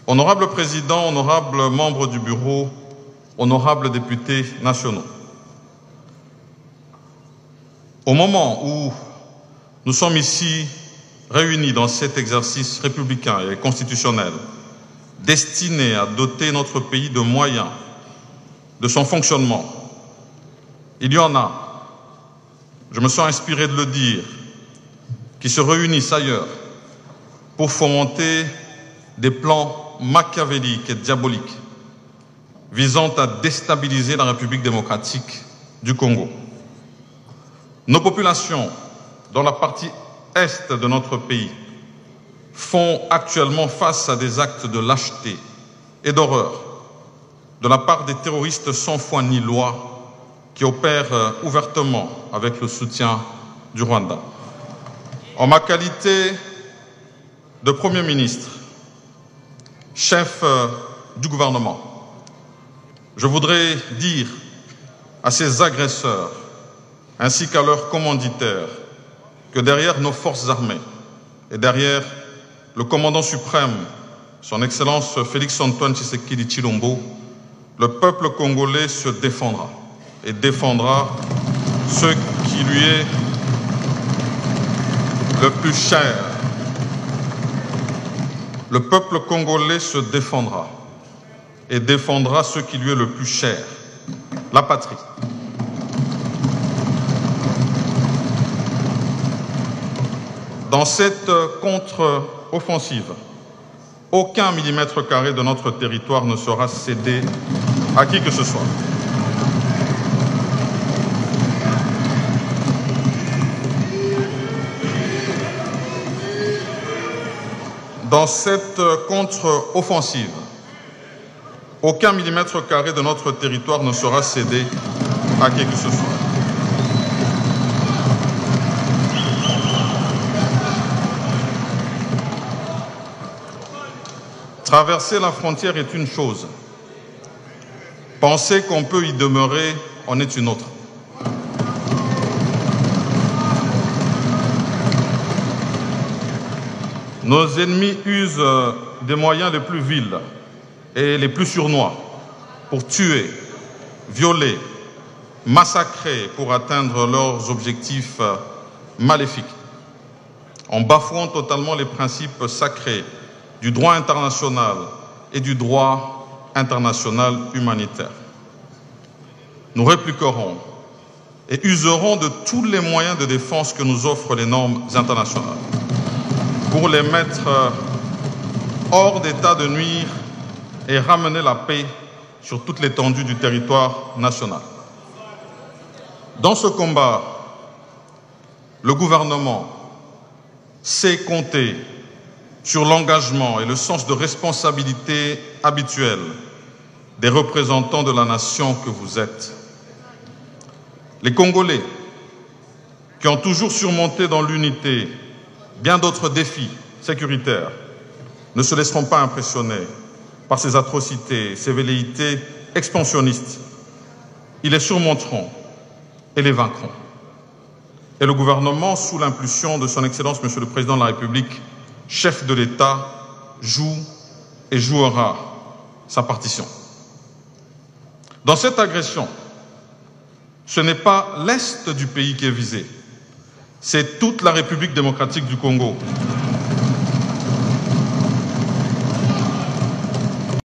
Honorable Président, honorables membres du Bureau, honorables députés nationaux, au moment où nous sommes ici réunis dans cet exercice républicain et constitutionnel, destiné à doter notre pays de moyens de son fonctionnement, il y en a, je me sens inspiré de le dire, qui se réunissent ailleurs pour fomenter des plans machiavéliques et diaboliques visant à déstabiliser la République démocratique du Congo. Nos populations, dans la partie est de notre pays, font actuellement face à des actes de lâcheté et d'horreur de la part des terroristes sans foi ni loi qui opèrent ouvertement avec le soutien du Rwanda. En ma qualité de Premier ministre, chef du gouvernement, je voudrais dire à ces agresseurs ainsi qu'à leurs commanditaires que derrière nos forces armées et derrière le commandant suprême, son Excellence Félix-Antoine Tshisekedi Tshilombo, le peuple congolais se défendra et défendra ce qui lui est le plus cher. Le peuple congolais se défendra et défendra ce qui lui est le plus cher, la patrie. Dans cette contre-offensive, aucun millimètre carré de notre territoire ne sera cédé à qui que ce soit. Dans cette contre-offensive, aucun millimètre carré de notre territoire ne sera cédé à qui que ce soit. Traverser la frontière est une chose. Penser qu'on peut y demeurer en est une autre. Nos ennemis usent des moyens les plus vils et les plus sournois pour tuer, violer, massacrer pour atteindre leurs objectifs maléfiques, en bafouant totalement les principes sacrés du droit international et du droit international humanitaire. Nous répliquerons et userons de tous les moyens de défense que nous offrent les normes internationales pour les mettre hors d'état de nuire et ramener la paix sur toute l'étendue du territoire national. Dans ce combat, le gouvernement sait compter sur l'engagement et le sens de responsabilité habituel des représentants de la nation que vous êtes. Les Congolais, qui ont toujours surmonté dans l'unité bien d'autres défis sécuritaires, ne se laisseront pas impressionner par ces atrocités, ces velléités expansionnistes. Ils les surmonteront et les vaincront. Et le gouvernement, sous l'impulsion de son Excellence, Monsieur le Président de la République, chef de l'État, joue et jouera sa partition. Dans cette agression, ce n'est pas l'Est du pays qui est visé, c'est toute la République démocratique du Congo.